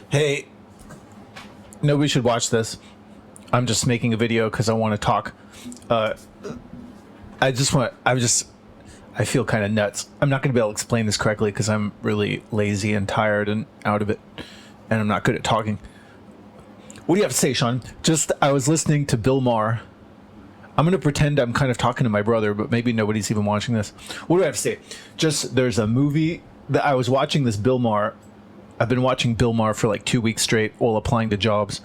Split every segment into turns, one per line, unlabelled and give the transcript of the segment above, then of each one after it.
Hey, nobody should watch this. I'm just making a video because I want to talk. Uh, I feel kind of nuts. I'm not going to be able to explain this correctly because I'm really lazy and tired and out of it, and I'm not good at talking. What do you have to say, Sean? I was listening to Bill Maher. I'm going to pretend I'm kind of talking to my brother, but maybe nobody's even watching this. What do I have to say? There's a movie that I was watching this Bill Maher. I've been watching Bill Maher for like 2 weeks straight while applying to jobs,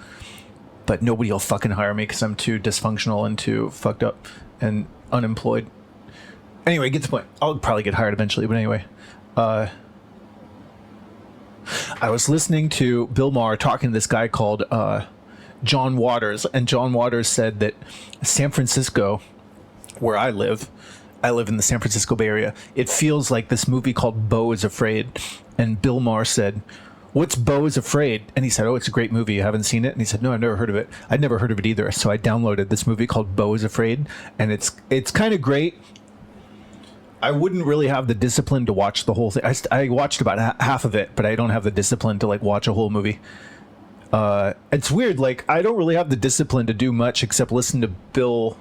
but nobody will fucking hire me because I'm too dysfunctional and too fucked up and unemployed. Anyway, get the point. I'll probably get hired eventually, but anyway. I was listening to Bill Maher talking to this guy called John Waters, and John Waters said that San Francisco, where I live in the San Francisco Bay Area, it feels like this movie called Beau is Afraid. And Bill Maher said, "What's Beau is Afraid?" And he said, "Oh, it's a great movie. You haven't seen it?" And he said, "No, I've never heard of it." I'd never heard of it either. So I downloaded this movie called Beau is Afraid, and it's kind of great. I wouldn't really have the discipline to watch the whole thing. I watched about half of it, but I don't have the discipline to like watch a whole movie. It's weird. Like, I don't really have the discipline to do much except listen to Bill.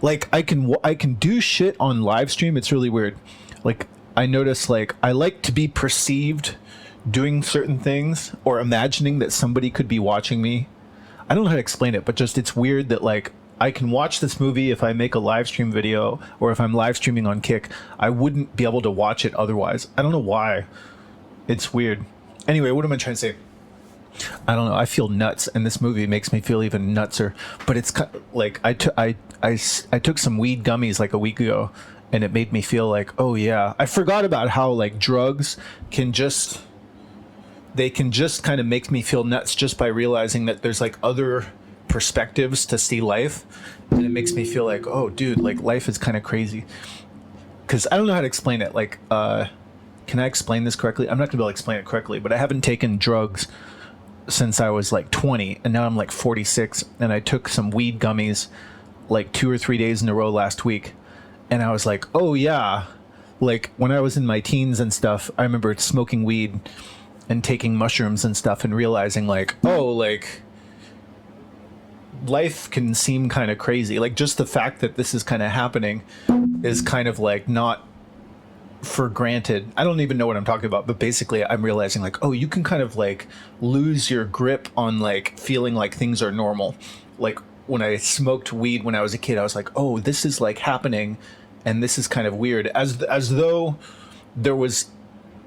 Like, I can do shit on live stream. It's really weird. Like, I notice, like, I like to be perceived doing certain things or imagining that somebody could be watching me. I don't know how to explain it, but just it's weird that, like, I can watch this movie if I make a live stream video or if I'm live streaming on Kick. I wouldn't be able to watch it otherwise. I don't know why. It's weird. Anyway, what am I trying to say? I don't know. I feel nuts, and this movie makes me feel even nutser. But it's like I took some weed gummies like a week ago, and it made me feel like, oh yeah, I forgot about how like drugs can just kind of make me feel nuts just by realizing that there's like other perspectives to see life, and it makes me feel like, oh dude, like life is kind of crazy. Because I don't know how to explain it. Like, can I explain this correctly? I'm not gonna be able to explain it correctly, but I haven't taken drugs since I was like 20, and now I'm like 46, and I took some weed gummies like 2 or 3 days in a row last week, and I was like, oh yeah, like when I was in my teens and stuff, I remember smoking weed and taking mushrooms and stuff and realizing like, oh, like life can seem kind of crazy. Like just the fact that this is kind of happening is kind of like not for granted. I don't even know what I'm talking about, but basically I'm realizing like, oh, you can kind of like lose your grip on like feeling like things are normal. Like when I smoked weed when I was a kid, I was like, oh, this is like happening and this is kind of weird, as though there was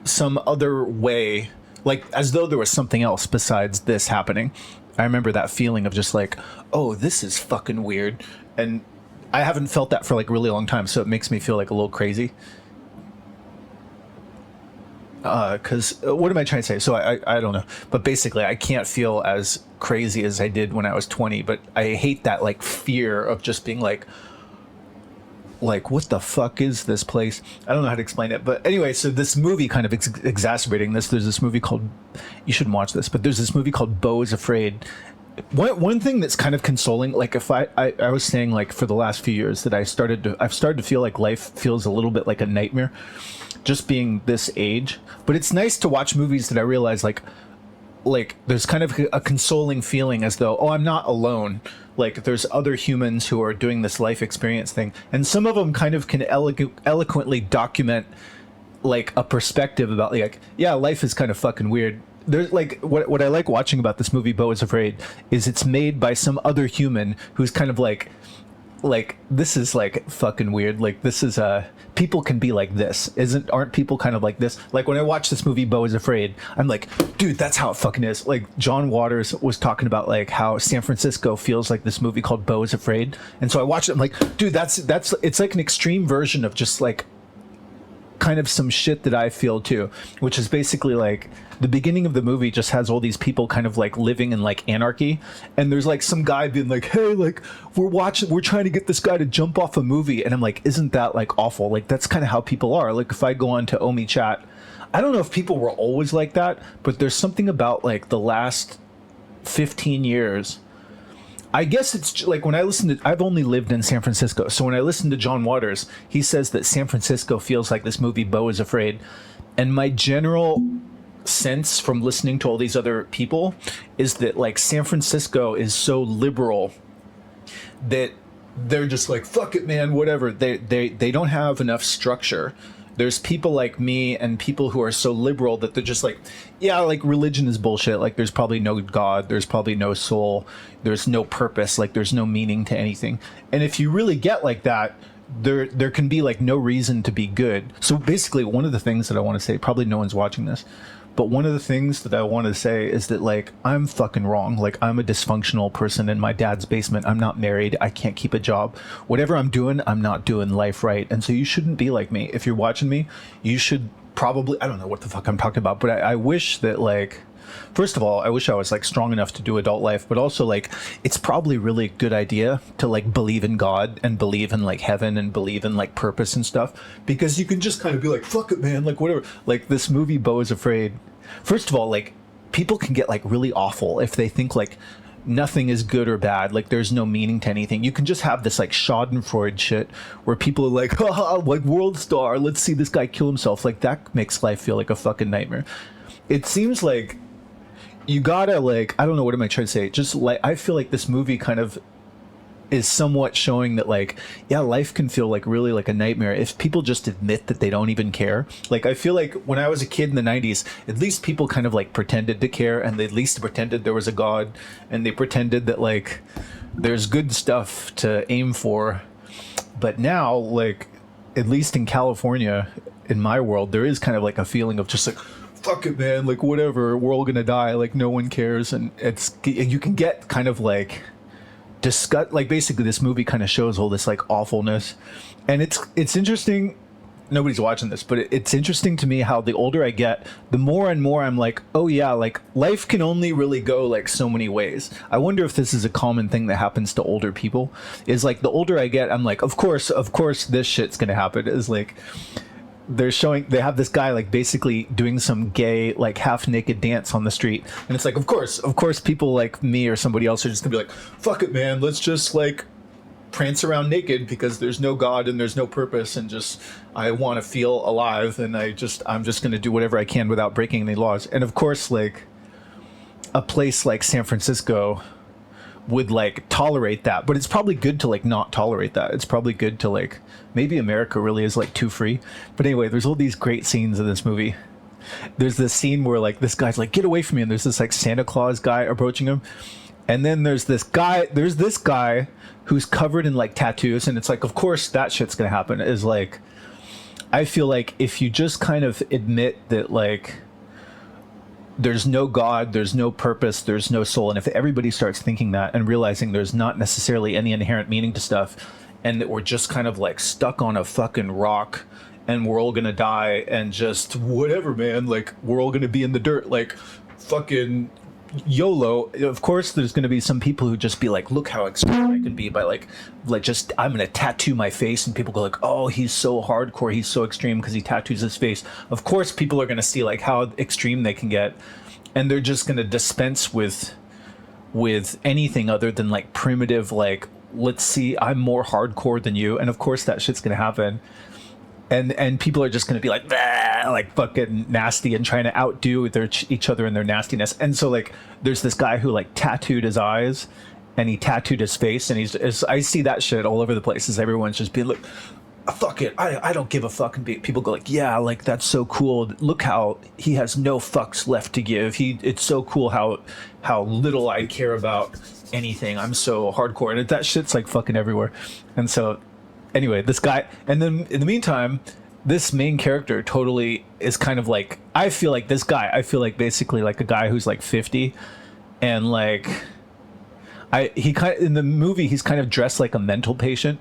some other way, like as though there was something else besides this happening. I remember that feeling of just like, oh, this is fucking weird, and I haven't felt that for like a really long time, so it makes me feel like a little crazy. Because what am I trying to say? So I don't know, but basically I can't feel as crazy as I did when I was 20, but I hate that like fear of just being like what the fuck is this place? I don't know how to explain it, but anyway, so this movie kind of exacerbating this. There's this movie called, you shouldn't watch this, but there's this movie called Beau is Afraid. One thing that's kind of consoling, like if I was saying like for the last few years that I've started to feel like life feels a little bit like a nightmare, just being this age. But it's nice to watch movies that I realize like there's kind of a consoling feeling as though, oh, I'm not alone. Like there's other humans who are doing this life experience thing, and some of them kind of can eloquently document like a perspective about like, yeah, life is kind of fucking weird. There's like what I like watching about this movie Beau is Afraid is it's made by some other human who's kind of like this is like fucking weird. Like this is people can be like this. Aren't people kind of like this? Like when I watch this movie Beau is Afraid, I'm like, dude, that's how it fucking is. Like John Waters was talking about like how San Francisco feels like this movie called Beau is Afraid. And so I watched it, I'm like, dude, that's it's like an extreme version of just like kind of some shit that I feel too, which is basically like the beginning of the movie just has all these people kind of like living in like anarchy, and there's like some guy being like, hey, like we're trying to get this guy to jump off a movie, and I'm like, isn't that like awful? Like that's kind of how people are. Like if I go on to Omi Chat, I don't know if people were always like that, but there's something about like the last 15 years. I guess it's like when I listen to, I've only lived in San Francisco, so when I listen to John Waters, he says that San Francisco feels like this movie Beau is Afraid, and my general sense from listening to all these other people is that like San Francisco is so liberal that they're just like, fuck it, man, whatever. They don't have enough structure. There's people like me and people who are so liberal that they're just like, yeah, like religion is bullshit. Like there's probably no God, there's probably no soul, there's no purpose, like there's no meaning to anything. And if you really get like that, there can be like no reason to be good. So basically one of the things that I want to say, probably no one's watching this, but one of the things that I want to say is that like I'm fucking wrong. Like I'm a dysfunctional person in my dad's basement. I'm not married. I can't keep a job. Whatever I'm doing, I'm not doing life right. And so you shouldn't be like me. If you're watching me, you should probably, I don't know what the fuck I'm talking about, but I wish that like, first of all, I wish I was like strong enough to do adult life, but also like it's probably really a good idea to like believe in God and believe in like heaven and believe in like purpose and stuff, because you can just kind of be like, fuck it, man, like whatever. Like this movie Beau is Afraid. First of all, like people can get like really awful if they think like nothing is good or bad, like there's no meaning to anything. You can just have this like Schadenfreude shit where people are like, haha, like world star, let's see this guy kill himself. Like that makes life feel like a fucking nightmare. It seems like you gotta like, I don't know, what am I trying to say? Just like, I feel like this movie kind of is somewhat showing that like, yeah, life can feel like really like a nightmare if people just admit that they don't even care. Like I feel like when I was a kid in the 90s, at least people kind of like pretended to care, and they at least pretended there was a God, and they pretended that like there's good stuff to aim for. But now, like, at least in California, in my world, there is kind of like a feeling of just like, fuck it, man, like whatever, we're all gonna die, like no one cares. And it's, you can get kind of like disgust, like basically this movie kind of shows all this like awfulness. And it's interesting, nobody's watching this, but it's interesting to me how the older I get, the more and more I'm like, oh yeah, like life can only really go like so many ways. I wonder if this is a common thing that happens to older people, is like the older I get, I'm like, of course this shit's gonna happen. Is like they have this guy like basically doing some gay like half naked dance on the street, and it's like of course people like me or somebody else are just gonna be like, fuck it, man, let's just like prance around naked because there's no God and there's no purpose, and just I want to feel alive, and I'm just gonna do whatever I can without breaking any laws. And of course like a place like San Francisco would like tolerate that, but it's probably good to like not tolerate that. It's probably good to like, maybe America really is like too free. But anyway, there's all these great scenes in this movie. There's this scene where like this guy's like, get away from me, and there's this like Santa Claus guy approaching him, and then there's this guy who's covered in like tattoos, and it's like of course that shit's gonna happen. Is like, I feel like if you just kind of admit that like there's no God, there's no purpose, there's no soul, and if everybody starts thinking that and realizing there's not necessarily any inherent meaning to stuff, and that we're just kind of like stuck on a fucking rock and we're all gonna die, and just whatever, man, like we're all gonna be in the dirt, like fucking YOLO. Of course there's gonna be some people who just be like, look how extreme I can be by like just I'm gonna tattoo my face, and people go like, oh, he's so hardcore, he's so extreme because he tattoos his face. Of course people are gonna see like how extreme they can get, and they're just gonna dispense with anything other than like primitive, like, let's see, I'm more hardcore than you. And of course that shit's gonna happen, and people are just going to be like, bah, like fucking nasty, and trying to outdo each other in their nastiness. And so like there's this guy who like tattooed his eyes and he tattooed his face, and I see that shit all over the place, as everyone's just being like, fuck it, I don't give a fuck. And people go like, yeah, like that's so cool, look how he has no fucks left to give, it's so cool how little I care about anything, I'm so hardcore. And that shit's like fucking everywhere. And so anyway, this guy, and then in the meantime, this main character totally is kind of like, I feel like basically like a guy who's like 50, and like in the movie he's kind of dressed like a mental patient,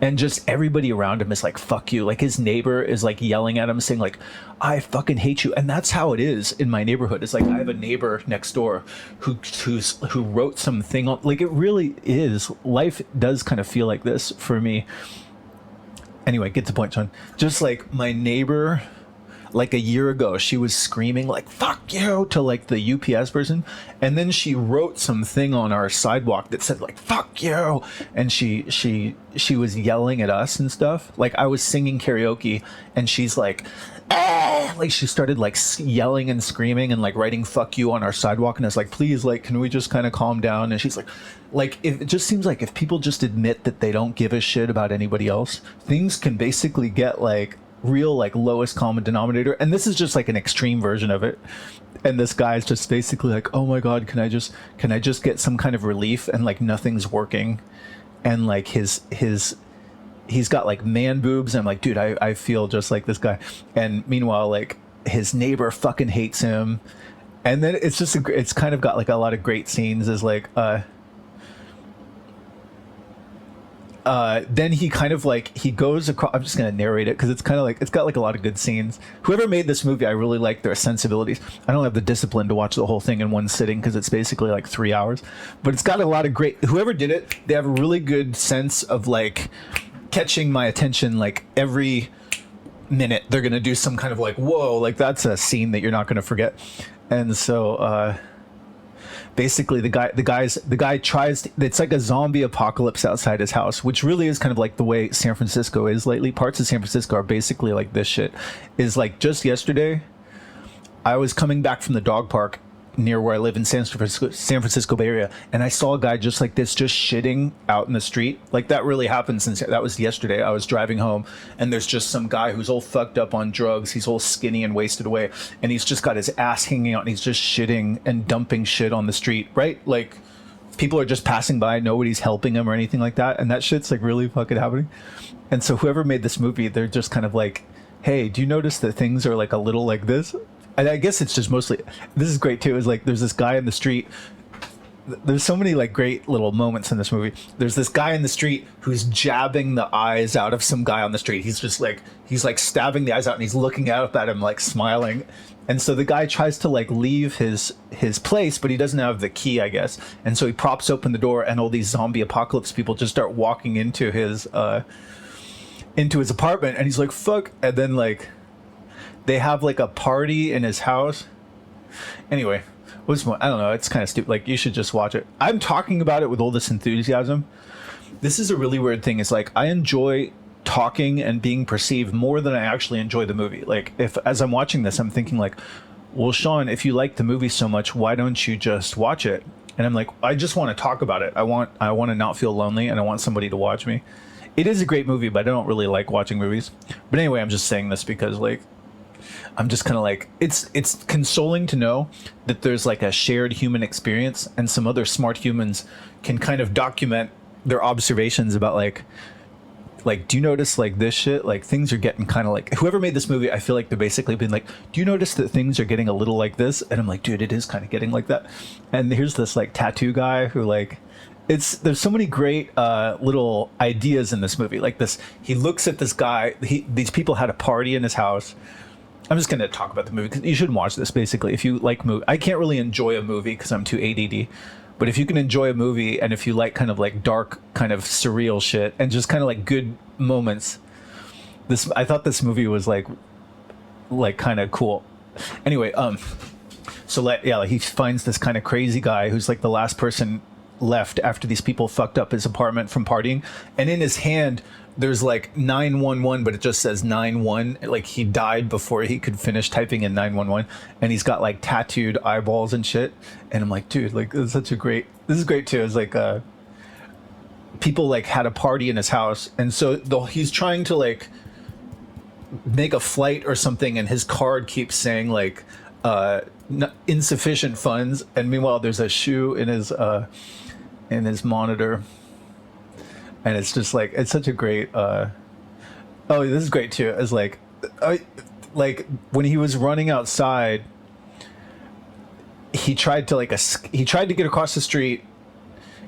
and just everybody around him is like, fuck you. Like his neighbor is like yelling at him saying like, I fucking hate you. And that's how it is in my neighborhood. It's like I have a neighbor next door who wrote something on, like it really is, life does kind of feel like this for me. Anyway, get to the point, John. Just like my neighbor, like a year ago, she was screaming like, fuck you, to like the UPS person. And then she wrote something on our sidewalk that said like, fuck you. And she was yelling at us and stuff. Like I was singing karaoke, and she's like, like she started like yelling and screaming and like writing "fuck you" on our sidewalk, and I was like, please, like, can we just kind of calm down? And she's like if it just seems like if people just admit that they don't give a shit about anybody else, things can basically get like real like lowest common denominator. And this is just like an extreme version of it. And this guy's just basically like, oh my god, can I just get some kind of relief? And like nothing's working, and like he's got like man boobs, and I'm like, dude, I feel just like this guy. And meanwhile, like his neighbor fucking hates him. And then it's just it's kind of got like a lot of great scenes. Is like then he kind of like he goes across. I'm just gonna narrate it because it's kind of like it's got like a lot of good scenes. Whoever made this movie, I really like their sensibilities. I don't have the discipline to watch the whole thing in one sitting because it's basically like 3 hours, but it's got a lot of great. Whoever did it, they have a really good sense of like catching my attention. Like every minute, they're gonna do some kind of like whoa, like that's a scene that you're not gonna forget. And so basically the guy tries to, it's like a zombie apocalypse outside his house, which really is kind of like the way San Francisco is lately. Parts of San Francisco are basically like this shit. Is like just yesterday I was coming back from the dog park near where I live in San Francisco Bay Area, and I saw a guy just like this, just shitting out in the street. Like that really happened. Since that was yesterday, I was driving home, and there's just some guy who's all fucked up on drugs. He's all skinny and wasted away, and he's just got his ass hanging out, and he's just shitting and dumping shit on the street. Right, like people are just passing by, nobody's helping him or anything like that, and that shit's like really fucking happening. And so whoever made this movie, they're just kind of like, hey, do you notice that things are like a little like this? And I guess it's just mostly, this is great too, is like there's this guy in the street. There's so many like great little moments in this movie. There's this guy in the street who's jabbing the eyes out of some guy on the street. He's just like, he's like stabbing the eyes out, and he's looking up at him like smiling. And so the guy tries to like leave his place, but he doesn't have the key, I guess. And so he props open the door, and all these zombie apocalypse people just start walking into his apartment, and he's like, fuck. And then like they have like a party in his house. Anyway, what's more, I don't know, it's kind of stupid. Like you should just watch it. I'm talking about it with all this enthusiasm. This is a really weird thing. It's like I enjoy talking and being perceived more than I actually enjoy the movie. Like if as I'm watching this, I'm thinking like, well, Sean, if you like the movie so much, why don't you just watch it? And I'm like, I just want to talk about it. I want to not feel lonely, and I want somebody to watch me. It is a great movie, but I don't really like watching movies. But anyway, I'm just saying this because like I'm just kind of like, it's consoling to know that there's like a shared human experience, and some other smart humans can kind of document their observations about like do you notice like this shit, like things are getting kind of like, whoever made this movie, I feel like they're basically been like, do you notice that things are getting a little like this? And I'm like, dude, it is kind of getting like that. And here's this like tattoo guy who like, there's so many great little ideas in this movie. Like this, he looks at this guy, these people had a party in his house. I'm just going to talk about the movie because you should watch this. Basically, if you like movie, I can't really enjoy a movie because I'm too ADD. But if you can enjoy a movie, and if you like kind of like dark, kind of surreal shit, and just kind of like good moments, I thought this movie was like kind of cool. Anyway, so like he finds this kind of crazy guy who's like the last person left after these people fucked up his apartment from partying, and in his hand there's like 911, but it just says 91. Like he died before he could finish typing in 911, and he's got like tattooed eyeballs and shit. And I'm like, dude, like this is great too. It's like people like had a party in his house, and so he's trying to like make a flight or something, and his card keeps saying like insufficient funds, and meanwhile there's a shoe in his monitor. And it's just like, it's such a great oh, this is great too. It's like when he was running outside, he tried to get across the street.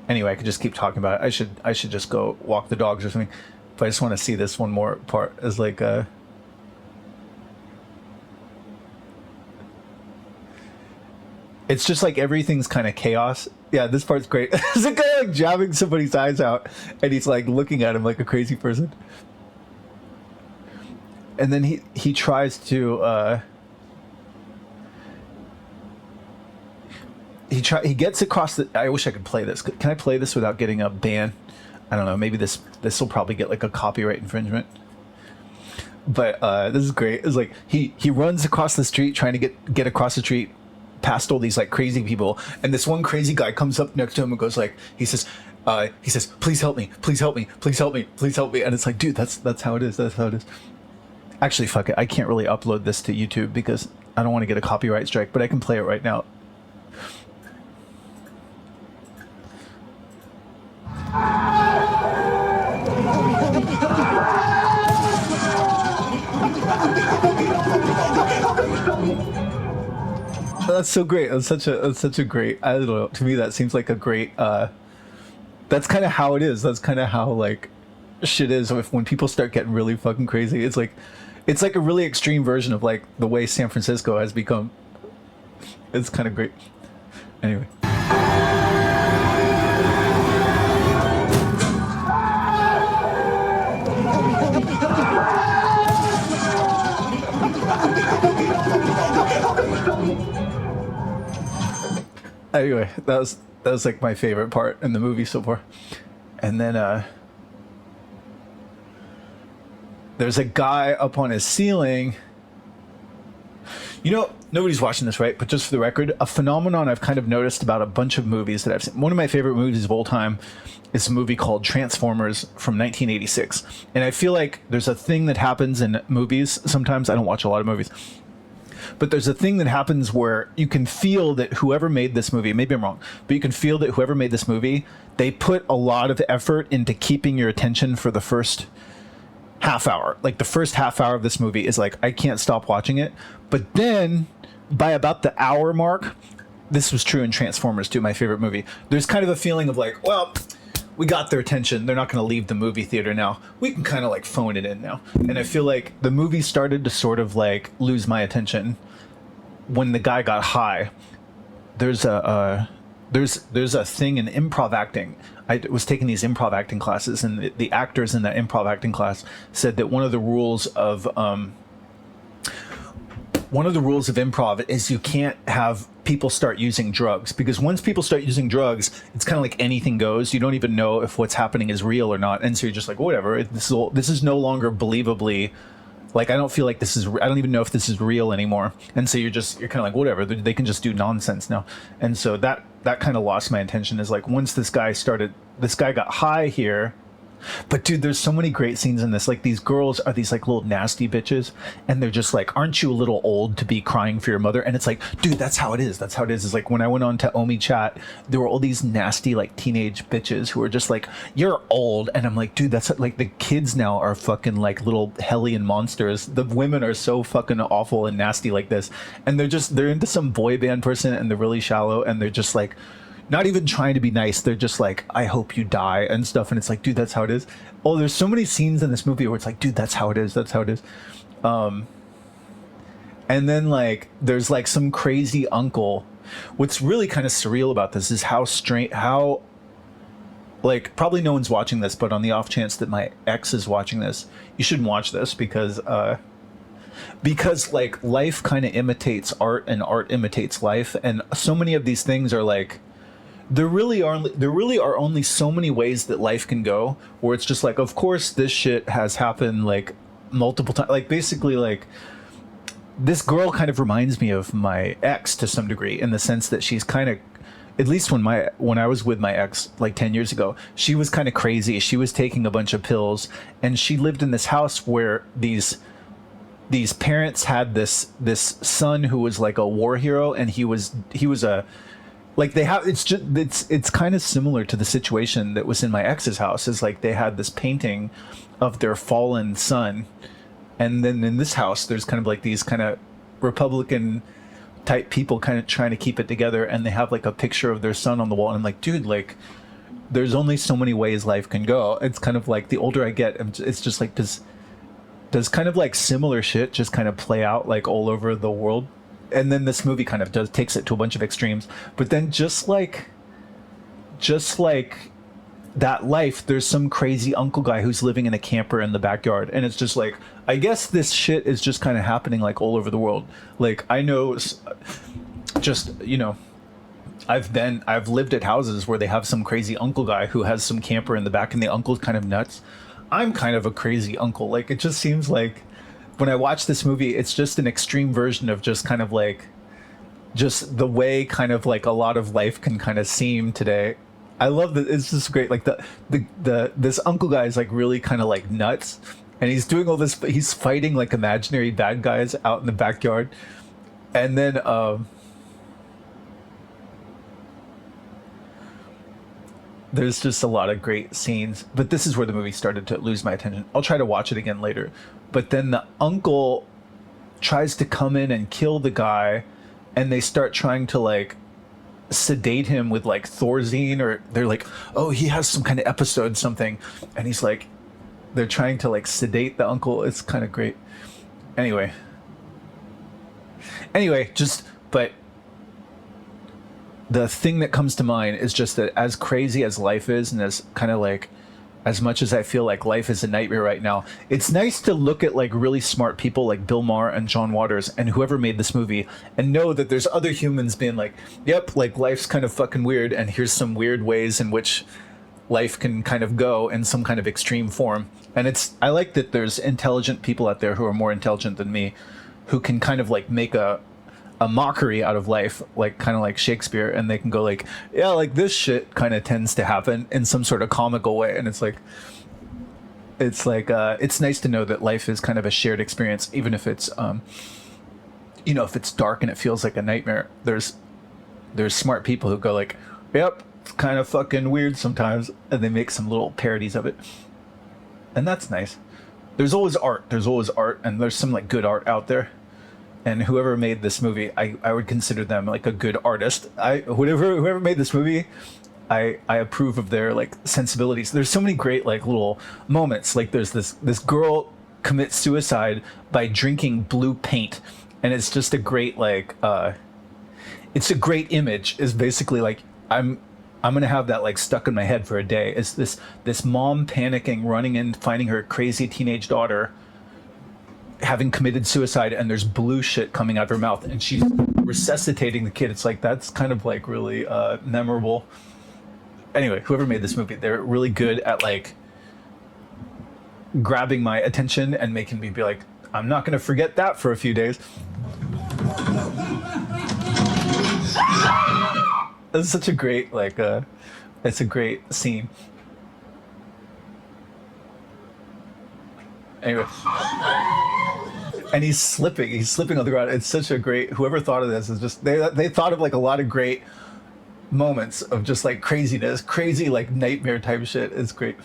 Anyway, I could just keep talking about it. I should just go walk the dogs or something. But I just want to see this one more part as like it's just like everything's kind of chaos. Yeah, this part's great. There's a guy like jabbing somebody's eyes out, and he's like looking at him like a crazy person. And then he tries to he gets across the. I wish I could play this. Can I play this without getting a ban? I don't know. Maybe this will probably get like a copyright infringement. But this is great. It's like he runs across the street trying to get across the street past all these like crazy people, and this one crazy guy comes up next to him and goes like, he says, please help me, please help me, please help me, please help me. And it's like, dude, that's how it is. That's how it is. Actually, fuck it. I can't really upload this to YouTube because I don't want to get a copyright strike, but I can play it right now. That's so great. That's such a great, I don't know, to me that seems like a great that's kind of how it is. That's kind of how like shit is when people start getting really fucking crazy. It's like a really extreme version of like the way San Francisco has become. It's kind of great. Anyway. Anyway, that was like my favorite part in the movie so far. And then there's a guy up on his ceiling. You know, nobody's watching this, right? But just for the record, a phenomenon I've kind of noticed about a bunch of movies that I've seen. One of my favorite movies of all time is a movie called Transformers from 1986. And I feel like there's a thing that happens in movies. Sometimes I don't watch a lot of movies. But there's a thing that happens where you can feel that whoever made this movie, maybe I'm wrong, but you can feel that whoever made this movie, they put a lot of effort into keeping your attention for the first half hour. Like the first half hour of this movie is like, I can't stop watching it. But then by about the hour mark, this was true in Transformers 2, my favorite movie, there's kind of a feeling of like, well, we got their attention. They're not going to leave the movie theater now. We can kind of like phone it in now. And I feel like the movie started to sort of like lose my attention when the guy got high. There's a thing in improv acting. I was taking these improv acting classes, and the actors in that improv acting class said that one of the rules of improv is you can't have people start using drugs, because once people start using drugs, it's kind of like anything goes. You don't even know if what's happening is real or not, and so you're just like, whatever. This is no longer believably, like, I don't feel like I don't even know if this is real anymore, and so you're kind of like, whatever. They can just do nonsense now, and so that kind of lost my attention. Is like once this guy got high here. But dude, there's so many great scenes in this. Like these girls are these like little nasty bitches, and they're just like, aren't you a little old to be crying for your mother? And it's like, dude, that's how it is. That's how it is. It's like when I went on to Omi Chat, there were all these nasty like teenage bitches who were just like, you're old. And I'm like, dude, that's like the kids now are fucking like little hellion monsters. The women are so fucking awful and nasty like this. And they're into some boy band person, and they're really shallow, and they're just like, not even trying to be nice. They're just like, I hope you die and stuff. And it's like, dude, that's how it is. Oh, there's so many scenes in this movie where it's like, dude, that's how it is. That's how it is. And then like, there's like some crazy uncle. What's really kind of surreal about this is how like, probably no one's watching this, but on the off chance that my ex is watching this, you shouldn't watch this because like life kind of imitates art and art imitates life. And so many of these things are like, there really are only so many ways that life can go, where it's just like, of course this shit has happened like multiple times. Like basically, like this girl kind of reminds me of my ex to some degree, in the sense that she's kind of, at least when I was with my ex like 10 years ago, she was kind of crazy. She was taking a bunch of pills, and she lived in this house where these parents had this son who was like a war hero, and he was a, like they have, it's kind of similar to the situation that was in my ex's house. Is like they had this painting of their fallen son, and then in this house there's kind of like these kind of Republican type people kind of trying to keep it together, and they have like a picture of their son on the wall, and I'm like, dude, like there's only so many ways life can go. It's kind of like the older I get, it's just like, does kind of like similar shit just kind of play out like all over the world? And then this movie kind of takes it to a bunch of extremes. But then just like that life, there's some crazy uncle guy who's living in a camper in the backyard, and it's just like, I guess this shit is just kind of happening like all over the world. Like I know, just, you know, I've lived at houses where they have some crazy uncle guy who has some camper in the back, and the uncle's kind of nuts. I'm kind of a crazy uncle. Like it just seems like when I watch this movie, it's just an extreme version of just kind of like just the way kind of like a lot of life can kind of seem today. I love that. It's just great. Like the this uncle guy is like really kind of like nuts, and he's doing all this. He's fighting like imaginary bad guys out in the backyard, and then there's just a lot of great scenes. But this is where the movie started to lose my attention. I'll try to watch it again later. But then the uncle tries to come in and kill the guy, and they start trying to like sedate him with like Thorazine, or they're like, oh, he has some kind of episode something, and he's like, they're trying to like sedate the uncle. It's kind of great. Anyway, just but the thing that comes to mind is just that as crazy as life is, and as kind of like as much as I feel like life is a nightmare right now, it's nice to look at like really smart people like Bill Maher and John Waters and whoever made this movie and know that there's other humans being like, yep, like life's kind of fucking weird, and here's some weird ways in which life can kind of go in some kind of extreme form. And I like that there's intelligent people out there who are more intelligent than me, who can kind of like make a mockery out of life, like kind of like Shakespeare, and they can go like, yeah, like this shit kind of tends to happen in some sort of comical way. And it's like it's nice to know that life is kind of a shared experience, even if it's if it's dark and it feels like a nightmare. There's smart people who go like, yep, it's kind of fucking weird sometimes, and they make some little parodies of it, and that's nice. There's always art, and there's some like good art out there. And whoever made this movie, I would consider them like a good artist. Whoever made this movie, I approve of their like sensibilities. There's so many great like little moments. Like there's this girl commits suicide by drinking blue paint, and it's just a great like it's a great image. Is basically like I'm gonna have that like stuck in my head for a day. It's this mom panicking, running in, finding her crazy teenage daughter having committed suicide, and there's blue shit coming out of her mouth, and she's resuscitating the kid. It's like, that's kind of like really memorable. Anyway, whoever made this movie, they're really good at like grabbing my attention and making me be like, I'm not going to forget that for a few days. It's such a great like it's a great scene. Anyway, and he's slipping on the ground. It's such a great, whoever thought of this is just, they thought of like a lot of great moments of just like craziness, crazy like nightmare type shit. It's great.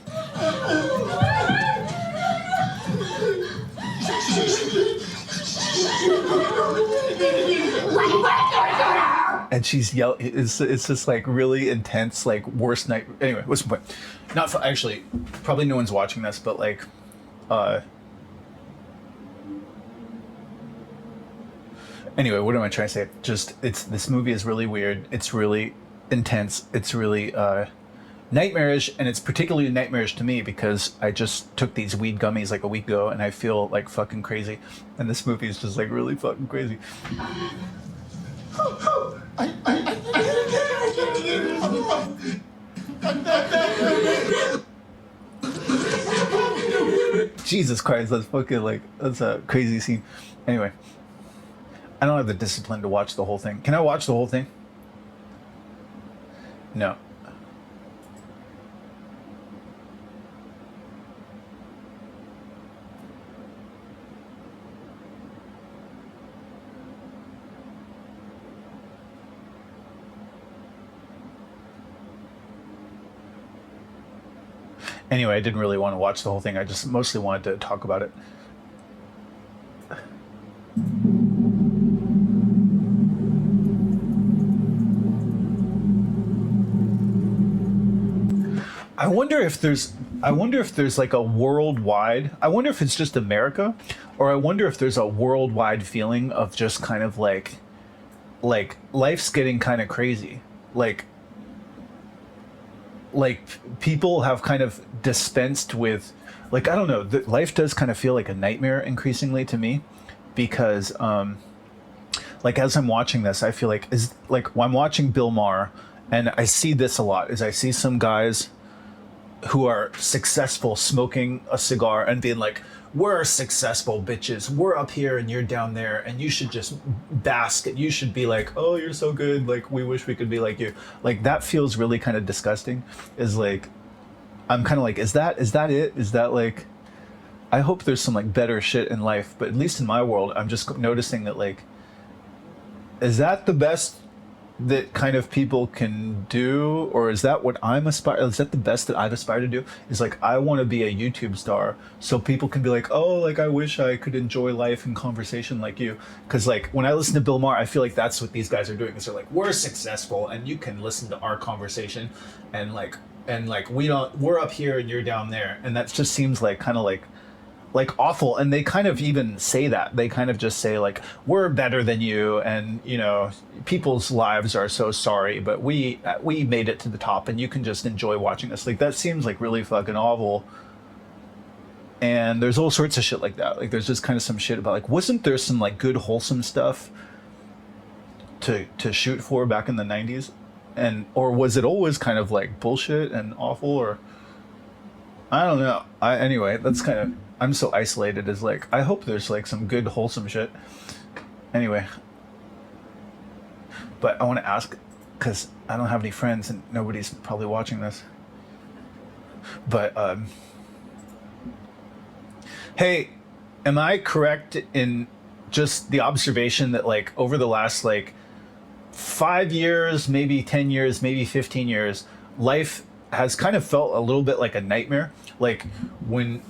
And she's yelling. It's just like really intense, like worst night. Anyway, what's the point? Not for, actually, probably no one's watching this, but like anyway, what am I trying to say? Just, this movie is really weird. It's really intense. It's really nightmarish, and it's particularly nightmarish to me because I just took these weed gummies like a week ago, and I feel like fucking crazy. And this movie is just like really fucking crazy. Jesus Christ, that's fucking like, that's a crazy scene. Anyway, I don't have the discipline to watch the whole thing. Can I watch the whole thing? No. Anyway, I didn't really want to watch the whole thing. I just mostly wanted to talk about it. I wonder if there's like a worldwide, I wonder if it's just America, or I wonder if there's a worldwide feeling of just kind of like life's getting kind of crazy. Like people have kind of dispensed with, like, I don't know, life does kind of feel like a nightmare increasingly to me, because like as I'm watching this, I feel like when I'm watching Bill Maher, and I see this a lot, is I see some guys who are successful smoking a cigar and being like, we're successful bitches. We're up here and you're down there, and you should just bask. You should be like, oh, you're so good. Like, we wish we could be like you. Like, that feels really kind of disgusting. Is like, I'm kind of like, is that it? Is that like, I hope there's some like better shit in life, but at least in my world, I'm just noticing that like, is that the best that kind of people can do, or is that what I'm aspiring? Is that the best that I've aspired to do? Is like, I want to be a YouTube star so people can be like, oh, like I wish I could enjoy life and conversation like you. Because like when I listen to Bill Maher, I feel like that's what these guys are doing. Is they're like, we're successful and you can listen to our conversation, and like we're up here and you're down there, and that just seems like kind of like awful. And they kind of even say that, they kind of just say like, we're better than you, and you know, people's lives are so sorry, but we made it to the top and you can just enjoy watching us. Like, that seems like really fucking awful. And there's all sorts of shit like that. Like, there's just kind of some shit about like, wasn't there some like good wholesome stuff to shoot for back in the 90s? And or was it always kind of like bullshit and awful? Or I don't know. Anyway, that's kind of, I'm so isolated as like, I hope there's like some good wholesome shit. Anyway, but I want to ask, because I don't have any friends and nobody's probably watching this. But hey, am I correct in just the observation that like over the last like 5 years, maybe 10 years, maybe 15 years, life has kind of felt a little bit like a nightmare? Like, when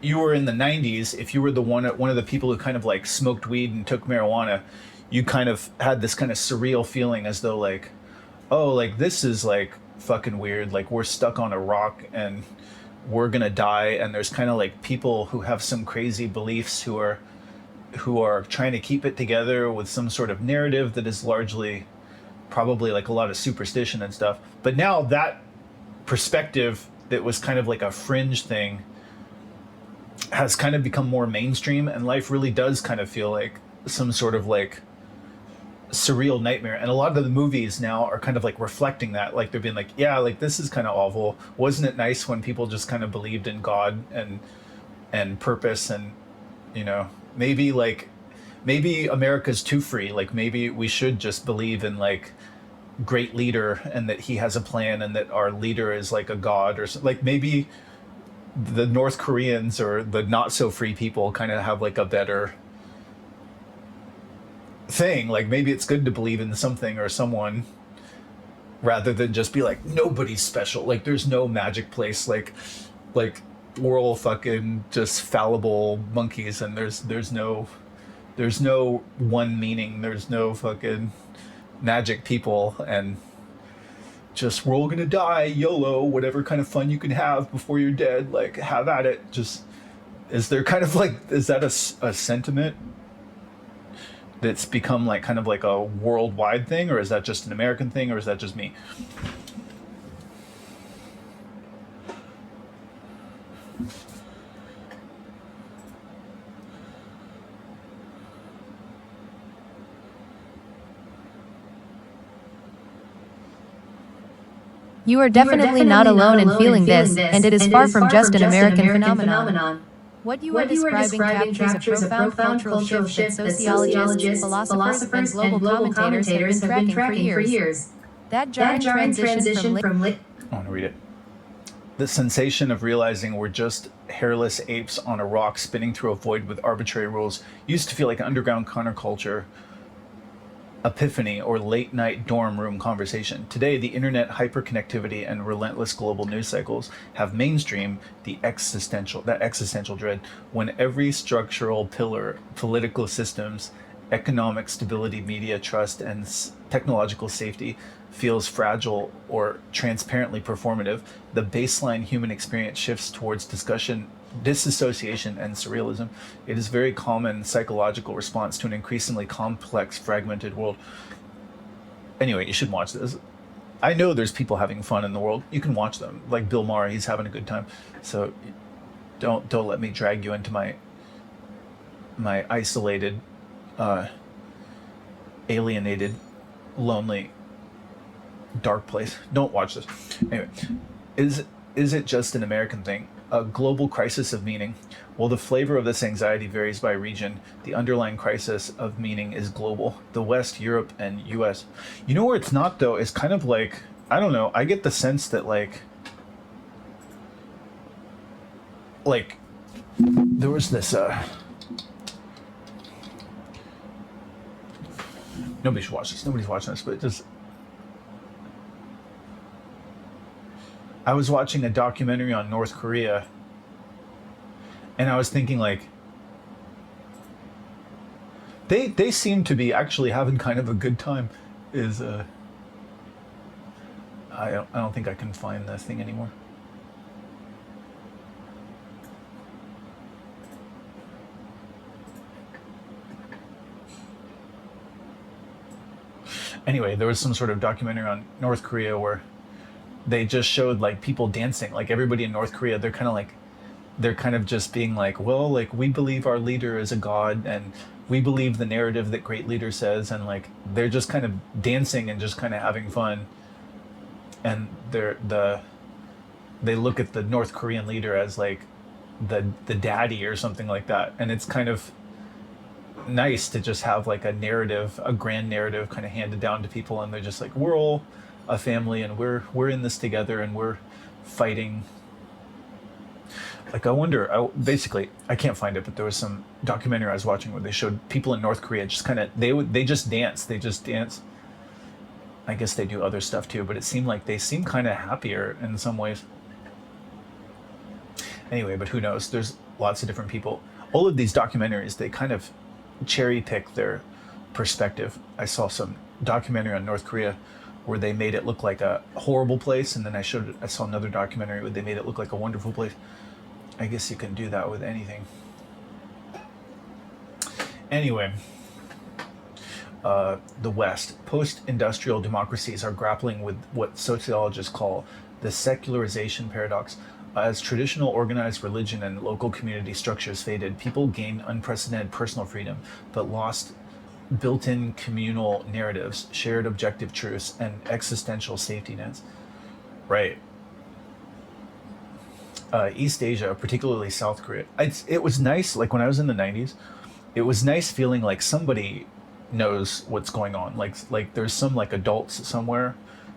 you were in the 90s, if you were the one of the people who kind of like smoked weed and took marijuana, you kind of had this kind of surreal feeling as though like, oh, like this is like fucking weird. Like, we're stuck on a rock and we're gonna die. And there's kind of like people who have some crazy beliefs who are trying to keep it together with some sort of narrative that is largely probably like a lot of superstition and stuff. But now that perspective that was kind of like a fringe thing has kind of become more mainstream, and life really does kind of feel like some sort of like surreal nightmare. And a lot of the movies now are kind of like reflecting that. Like, they're being like, yeah, like this is kind of awful. Wasn't it nice when people just kind of believed in God and purpose? And you know, maybe America's too free. Like, maybe we should just believe in like great leader, and that he has a plan, and that our leader is like a god, or like maybe the North Koreans or the not so free people kind of have like a better thing. Like, maybe it's good to believe in something or someone rather than just be like, nobody's special. Like, there's no magic place. Like we're all fucking just fallible monkeys, and there's no one meaning. There's no fucking magic people, and just, we're all gonna die, YOLO, whatever kind of fun you can have before you're dead, like have at it. Just, is there kind of like, is that a sentiment that's become like kind of like a worldwide thing, or is that just an American thing, or is that just me?
You are definitely not alone in feeling this, and it is far from just an American phenomenon. What you are describing captures a profound cultural shift that sociologists, philosophers, and global commentators have been tracking for years. That jarring transition from
I want to read it. The sensation of realizing we're just hairless apes on a rock spinning through a void with arbitrary rules used to feel like an underground counterculture epiphany or late night dorm room conversation. Today, the internet, hyperconnectivity, and relentless global news cycles have mainstreamed that existential dread when every structural pillar, political systems, economic stability, media trust, and technological safety feels fragile or transparently performative. The baseline human experience shifts towards discussion, disassociation, and surrealism. It is a very common psychological response to an increasingly complex, fragmented world. Anyway, you should watch this. I know there's people having fun in the world. You can watch them. Like Bill Maher, he's having a good time. So don't let me drag you into my isolated, alienated, lonely, dark place. Don't watch this. Anyway, is it just an American thing? A global crisis of meaning. While the flavor of this anxiety varies by region, the underlying crisis of meaning is global. The West, Europe, and US. You know where it's not, though, is kind of like, I don't know, I get the sense that, like, there was this, nobody should watch this, nobody's watching this, but it just, I was watching a documentary on North Korea, and I was thinking, like, they seem to be actually having kind of a good time. Is I don't think I can find the thing anymore. Anyway, there was some sort of documentary on North Korea where they just showed like people dancing, like everybody in North Korea. They're kind of just being like, well, like, we believe our leader is a god, and we believe the narrative that great leader says, and like they're just kind of dancing and just kind of having fun. And they look at the North Korean leader as like the daddy or something like that, and it's kind of nice to just have like a narrative, a grand narrative kind of handed down to people, and they're just like, we're all a family, and we're in this together, and we're fighting. Like, I wonder, basically, I can't find it, but there was some documentary I was watching where they showed people in North Korea just kind of, they just dance. I guess they do other stuff too, but it seemed like they seem kind of happier in some ways. Anyway, but who knows? There's lots of different people. All of these documentaries, they kind of cherry pick their perspective. I saw some documentary on North Korea where they made it look like a horrible place, and then I saw another documentary where they made it look like a wonderful place. I guess you can do that with anything. Anyway, the West. Post-industrial democracies are grappling with what sociologists call the secularization paradox. As traditional organized religion and local community structures faded, people gained unprecedented personal freedom, but lost built-in communal narratives, shared objective truths, and existential safety nets. Right. East Asia, particularly South Korea. It was nice, like when I was in the 90s, it was nice feeling like somebody knows what's going on. Like there's some like adults somewhere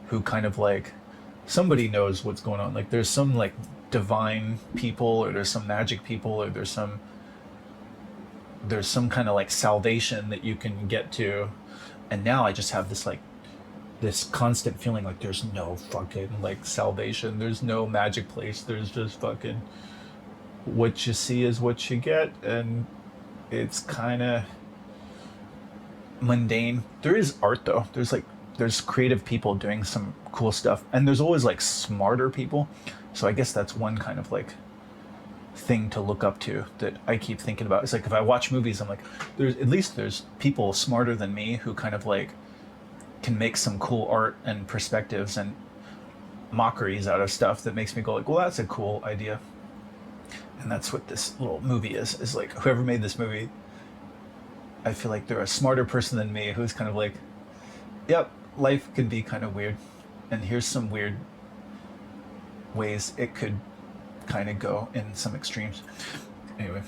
who kind of like, somebody knows what's going on. Like there's some like divine people, or there's some magic people, or there's some kind of like salvation that you can get to. And now I just have this constant feeling like there's no fucking like salvation, there's no magic place, there's just fucking what you see is what you get, and it's kind of mundane. There is art though, there's creative people doing some cool stuff, and there's always like smarter people. So I guess that's one kind of like thing to look up to that I keep thinking about. It's like if I watch movies, I'm like, there's people smarter than me who kind of like can make some cool art and perspectives and mockeries out of stuff that makes me go like, well, that's a cool idea. And that's what this little movie is like, whoever made this movie, I feel like they're a smarter person than me who's kind of like, yep, life can be kind of weird, and here's some weird ways it could kind of go in some extremes. Anyway,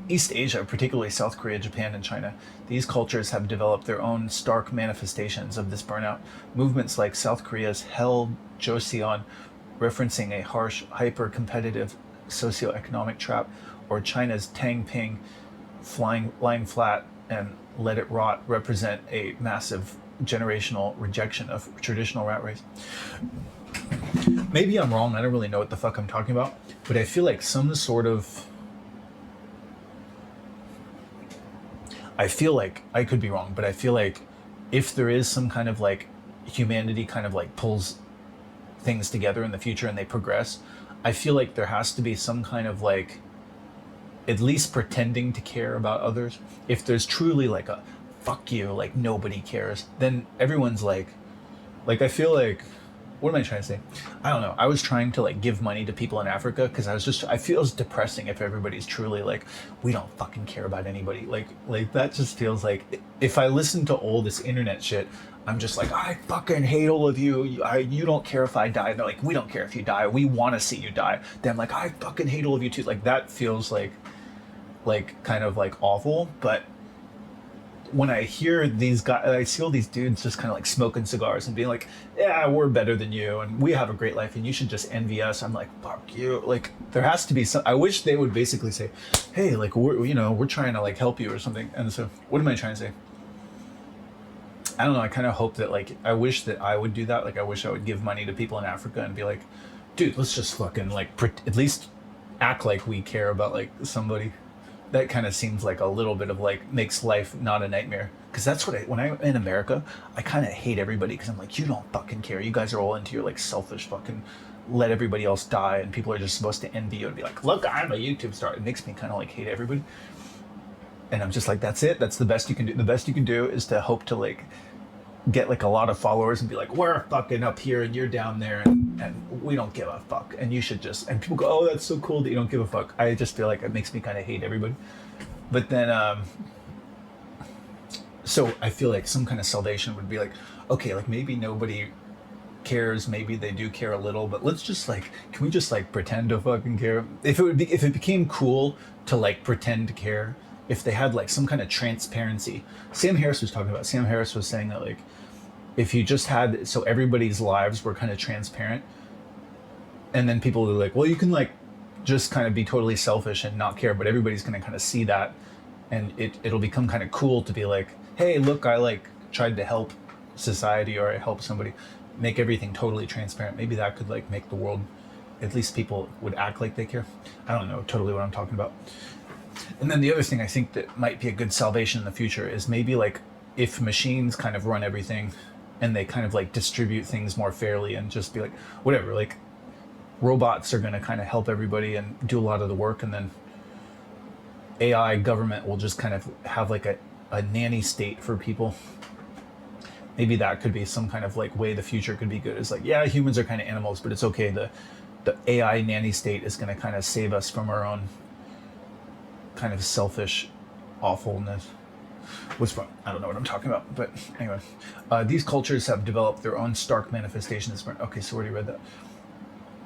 East Asia, particularly South Korea, Japan, and China, these cultures have developed their own stark manifestations of this burnout. Movements like South Korea's Hell Joseon, referencing a harsh, hyper-competitive socioeconomic trap, or China's Tang Ping, lying flat and let it rot, represent a massive generational rejection of traditional rat race. Maybe I'm wrong, I don't really know what the fuck I'm talking about, but I feel like some sort of, I feel like, I could be wrong, but I feel like if there is some kind of like humanity kind of like pulls things together in the future and they progress, I feel like there has to be some kind of like at least pretending to care about others. If there's truly like a fuck you, like nobody cares, then everyone's like I feel like what am I trying to say? I don't know. I was trying to like give money to people in Africa because I feel it's depressing if everybody's truly like, we don't fucking care about anybody. Like that just feels like if I listen to all this internet shit, I'm just like, I fucking hate all of you. You don't care if I die. And they're like, we don't care if you die. We want to see you die. Then I'm like, I fucking hate all of you too. Like that feels like kind of like awful. But when I hear these guys, I see all these dudes just kind of like smoking cigars and being like, yeah, we're better than you and we have a great life and you should just envy us. I'm like, fuck you. Like there has to be some, I wish they would basically say, hey, like we're trying to like help you or something. And so what am I trying to say? I don't know. I kind of hope that like, I wish that I would do that. Like I wish I would give money to people in Africa and be like, dude, let's just fucking like, at least act like we care about like somebody. That kind of seems like a little bit of like makes life not a nightmare, because that's what when I'm in America I kind of hate everybody because I'm like, you don't fucking care, you guys are all into your like selfish fucking let everybody else die and people are just supposed to envy you and be like, look, I'm a YouTube star. It makes me kind of like hate everybody, and I'm just like, that's it, that's the best you can do. The best you can do is to hope to like get like a lot of followers and be like, we're fucking up here and you're down there and we don't give a fuck and you should just, and people go, oh, that's so cool that you don't give a fuck. I just feel like it makes me kind of hate everybody. But then so I feel like some kind of salvation would be like, okay, like maybe nobody cares, maybe they do care a little, but let's just like, can we just like pretend to fucking care? If it became cool to like pretend to care, if they had like some kind of transparency. Sam Harris was saying that like, if you just had, so everybody's lives were kind of transparent, and then people were like, well, you can like just kind of be totally selfish and not care, but everybody's going to kind of see that, and it'll become kind of cool to be like, hey, look, I like tried to help society or I help somebody. Make everything totally transparent. Maybe that could like make the world, at least people would act like they care. I don't know totally what I'm talking about. And then the other thing I think that might be a good salvation in the future is maybe like if machines kind of run everything and they kind of like distribute things more fairly and just be like, whatever, like robots are going to kind of help everybody and do a lot of the work, and then AI government will just kind of have like a nanny state for people. Maybe that could be some kind of like way the future could be good. It's like, yeah, humans are kind of animals, but it's okay. The AI nanny state is going to kind of save us from our own kind of selfish awfulness. What's fun? I don't know what I'm talking about, but anyway, these cultures have developed their own stark manifestations. Okay, so already read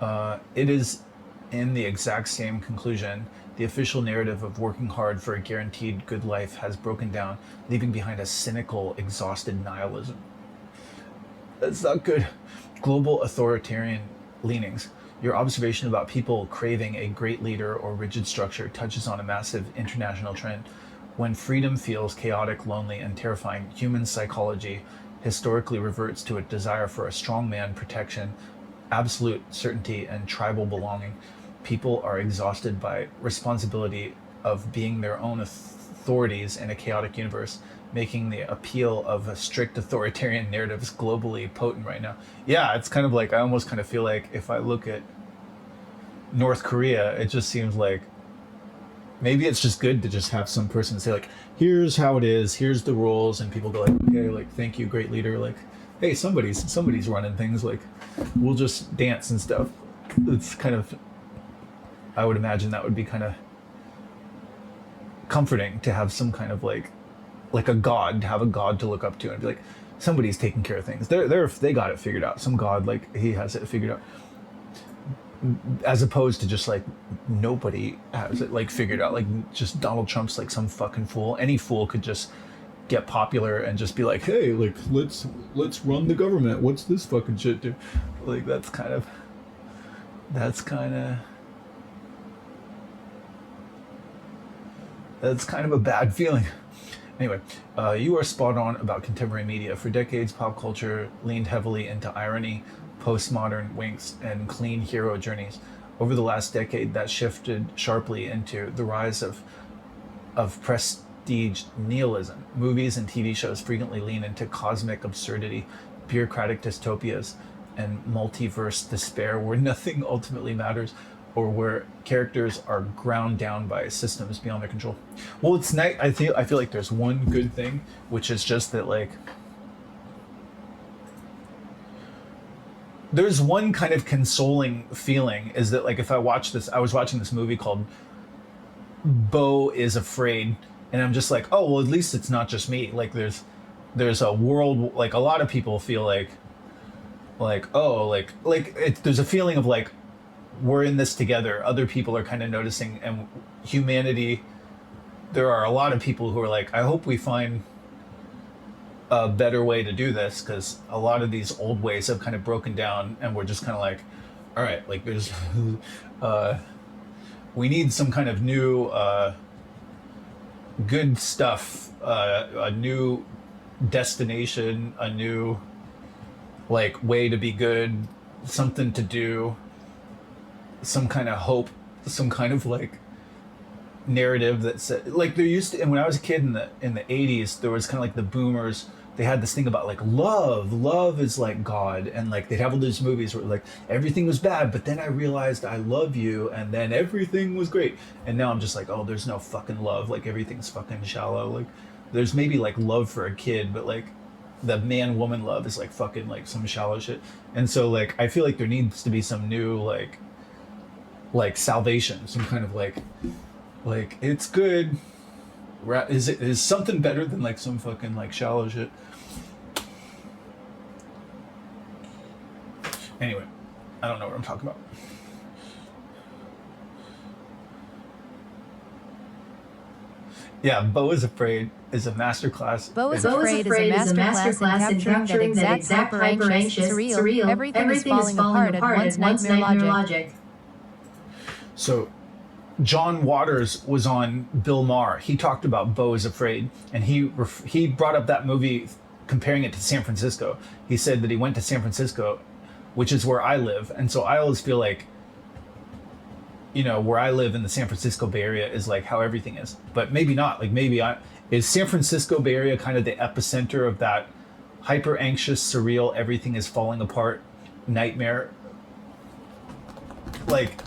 that. It is in the exact same conclusion. The official narrative of working hard for a guaranteed good life has broken down, leaving behind a cynical, exhausted nihilism. That's not good. Global authoritarian leanings. Your observation about people craving a great leader or rigid structure touches on a massive international trend. When freedom feels chaotic, lonely, and terrifying, human psychology historically reverts to a desire for a strong man, protection, absolute certainty, and tribal belonging. People are exhausted by responsibility of being their own authorities in a chaotic universe, making the appeal of a strict authoritarian narratives globally potent right now. Yeah, it's kind of like, I almost kind of feel like if I look at North Korea, it just seems like maybe it's just good to just have some person say like, here's how it is, here's the rules, and people go like, okay, like, thank you, great leader, like, hey, somebody's running things, like, we'll just dance and stuff. It's kind of, I would imagine that would be kind of comforting to have some kind of like a god, to have a god to look up to and be like, somebody's taking care of things. They got it figured out. Some god, like, he has it figured out. As opposed to just like nobody has it like figured out. Like just Donald Trump's like some fucking fool. Any fool could just get popular and just be like, hey, like let's run the government. What's this fucking shit do? Like that's kind of a bad feeling. Anyway, you are spot on about contemporary media. For decades, pop culture leaned heavily into irony, postmodern winks, and clean hero journeys. Over the last decade, that shifted sharply into the rise of prestige nihilism. Movies and TV shows frequently lean into cosmic absurdity, bureaucratic dystopias, and multiverse despair where nothing ultimately matters, or where characters are ground down by systems beyond their control. Well, it's nice. I feel like there's one good thing, which is just that like there's one kind of consoling feeling is that like if I watch this, I was watching this movie called Beau is Afraid, and I'm just like, oh well, at least it's not just me. Like there's a world, like a lot of people feel like oh like there's a feeling of like we're in this together. Other people are kind of noticing, and humanity. There are a lot of people who are like, I hope we find a better way to do this, because a lot of these old ways have kind of broken down, and we're just kind of like, all right, like there's we need some kind of new good stuff, a new destination, a new like way to be good, something to do, some kind of hope, some kind of like narrative that said, like there used to, and when I was a kid in the 80s, there was kind of like the boomers, they had this thing about like love is like God, and like they'd have all these movies where like everything was bad, but then I realized I love you, and then everything was great. And now I'm just like, oh, there's no fucking love, like everything's fucking shallow. Like there's maybe like love for a kid, but like the man woman love is like fucking like some shallow shit. And so like I feel like there needs to be some new like salvation, some kind of like it's good. Is something better than like some fucking like shallow shit. Anyway, I don't know what I'm talking about. Yeah, Beau is Afraid is a masterclass.
Beau is Afraid is a masterclass in capturing that exact hyper-anxious, surreal, everything is falling apart at once nightmare logic.
So John Waters was on Bill Maher. He talked about Beau is Afraid, and he brought up that movie, comparing it to San Francisco. He said that he went to San Francisco, which is where I live, and so I always feel like, you know, where I live in the San Francisco Bay Area is like how everything is, but maybe not. Like maybe is San Francisco Bay Area kind of the epicenter of that hyper anxious, surreal, everything is falling apart nightmare? Like,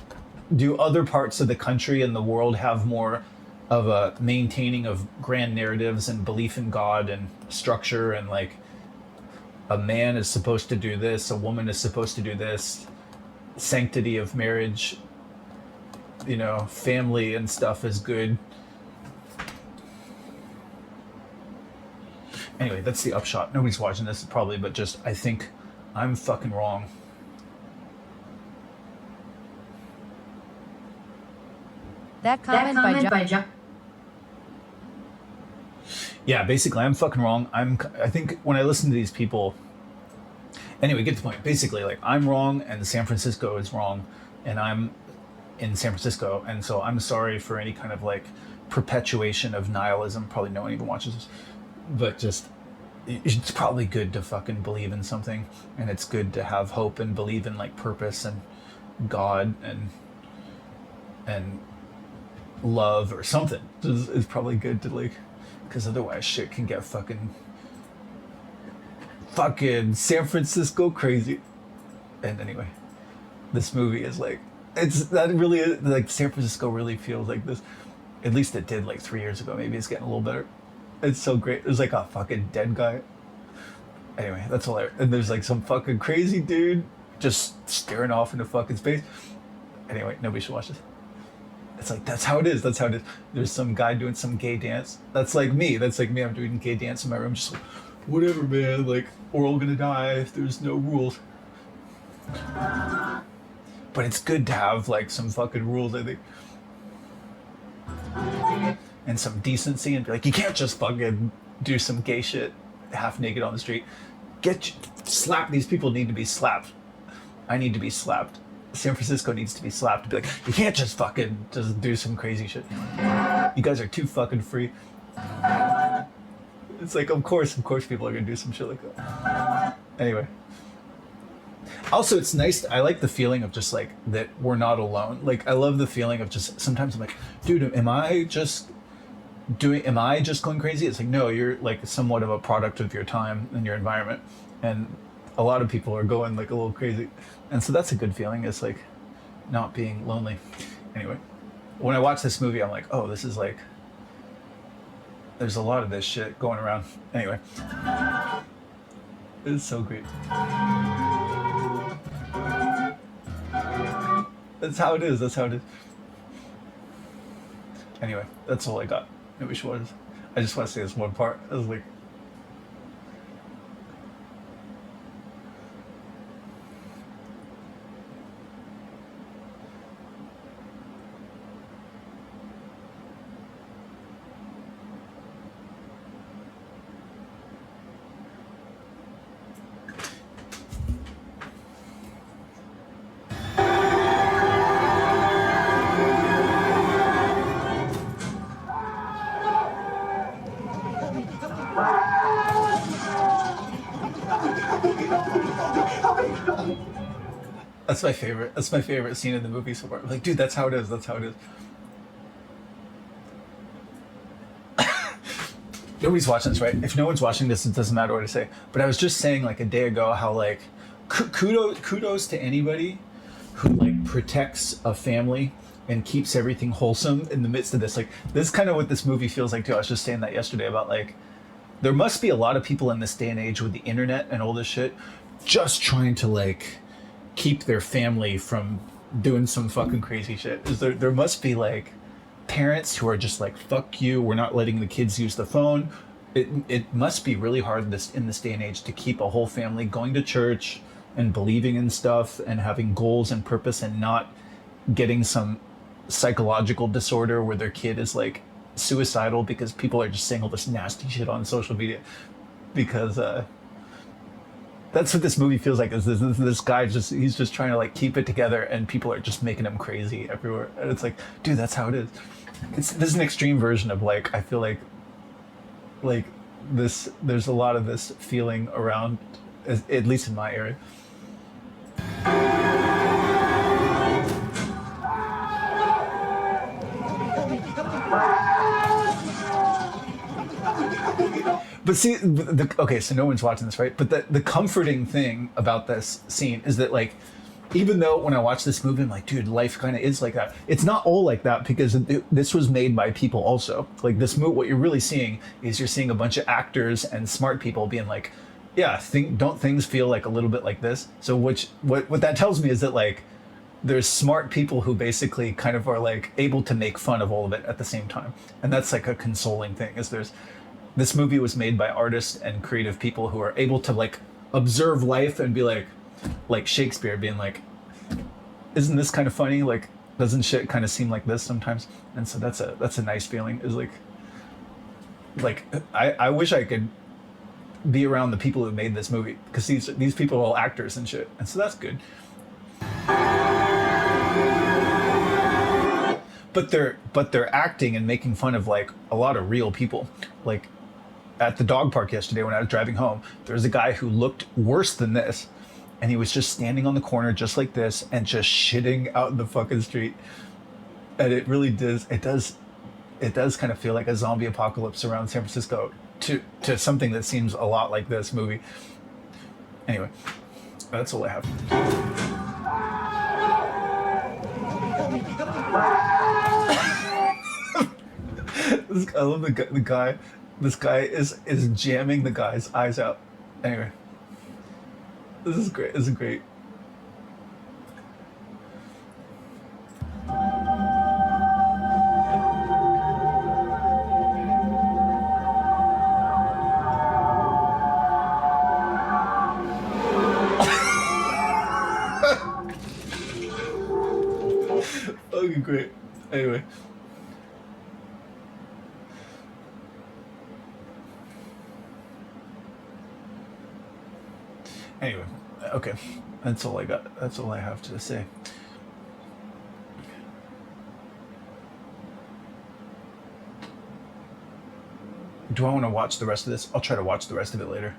do other parts of the country and the world have more of a maintaining of grand narratives and belief in God and structure, and like a man is supposed to do this, a woman is supposed to do this, sanctity of marriage, you know, family and stuff is good. Anyway, that's the upshot. Nobody's watching this probably, but just I think I'm fucking wrong.
That comment by John.
Yeah, basically, I'm fucking wrong. I think when I listen to these people, anyway, get the point. Basically, like I'm wrong, and San Francisco is wrong, and I'm in San Francisco, and so I'm sorry for any kind of like perpetuation of nihilism. Probably no one even watches this, but just it's probably good to fucking believe in something, and it's good to have hope and believe in like purpose and God and love or something. It's probably good to like, because otherwise shit can get fucking San Francisco crazy. And anyway, this movie is like, it's that really is, like San Francisco really feels like this. At least it did like 3 years ago. Maybe it's getting a little better. It's so great. There's like a fucking dead guy. Anyway, that's all. And there's like some fucking crazy dude just staring off into fucking space. Anyway, nobody should watch this. It's like, that's how it is. That's how it is. There's some guy doing some gay dance. That's like me. I'm doing gay dance in my room. Just like, whatever, man. Like, we're all gonna die if there's no rules. But it's good to have like some fucking rules, I think. And some decency, and be like, you can't just fucking do some gay shit half naked on the street. Slap. These people need to be slapped. I need to be slapped. San Francisco needs to be slapped to be like, you can't just fucking just do some crazy shit. You guys are too fucking free. It's like, of course people are gonna do some shit like that. Anyway. Also, it's nice. I like the feeling of just like that we're not alone. Like, I love the feeling of just sometimes I'm like, dude, am I just going crazy? It's like, no, you're like somewhat of a product of your time and your environment. And a lot of people are going like a little crazy. And so that's a good feeling. It's like not being lonely. Anyway, when I watch this movie, I'm like, oh, this is like, there's a lot of this shit going around. Anyway, it's so great. That's how it is. That's how it is. Anyway, that's all I got. Maybe she was. I just want to say this one part. I was like, that's my favorite. That's my favorite scene in the movie so far. I'm like, dude, that's how it is. That's how it is. Nobody's watching this, right? If no one's watching this, it doesn't matter what I say. But I was just saying like a day ago how like kudos to anybody who like protects a family and keeps everything wholesome in the midst of this. Like this is kind of what this movie feels like too. I was just saying that yesterday about like there must be a lot of people in this day and age with the internet and all this shit just trying to like keep their family from doing some fucking crazy shit. There must be like parents who are just like, fuck you, we're not letting the kids use the phone. It must be really hard in this day and age to keep a whole family going to church and believing in stuff and having goals and purpose and not getting some psychological disorder where their kid is like suicidal because people are just saying all this nasty shit on social media. Because that's what this movie feels like. Is this guy he's just trying to like keep it together, and people are just making him crazy everywhere. And it's like, dude, that's how it is. This is an extreme version of like I feel like this. There's a lot of this feeling around, at least in my area. But see, okay, so no one's watching this, right? But the comforting thing about this scene is that, like, even though when I watch this movie, I'm like, dude, life kind of is like that. It's not all like that because this was made by people also. Like this movie, what you're really seeing is you're seeing a bunch of actors and smart people being like, yeah, don't things feel like a little bit like this? So what that tells me is that like there's smart people who basically kind of are like able to make fun of all of it at the same time, and that's like a consoling thing. Is this movie was made by artists and creative people who are able to like observe life and be like Shakespeare being like, isn't this kind of funny? Like, doesn't shit kind of seem like this sometimes? And so that's a nice feeling. Is like I wish I could be around the people who made this movie because these people are all actors and shit, and so that's good. But they're acting and making fun of like a lot of real people. Like at the dog park yesterday when I was driving home, there was a guy who looked worse than this, and he was just standing on the corner just like this and just shitting out in the fucking street. And it really does kind of feel like a zombie apocalypse around San Francisco to something that seems a lot like this movie. Anyway, that's all I have. I love the guy. This guy is jamming the guy's eyes out. Anyway, this is great. This is great. Okay, great. Anyway. Anyway, okay, that's all I got. That's all I have to say. Do I want to watch the rest of this? I'll try to watch the rest of it later.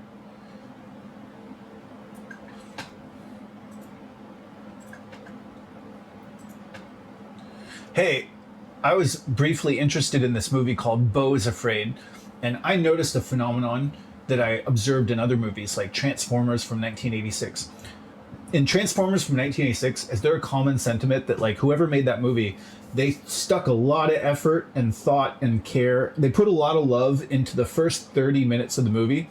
Hey, I was briefly interested in this movie called Beau is Afraid, and I noticed a phenomenon that I observed in other movies like Transformers from 1986. In Transformers from 1986, is there a common sentiment that like whoever made that movie, they stuck a lot of effort and thought and care. They put a lot of love into the first 30 minutes of the movie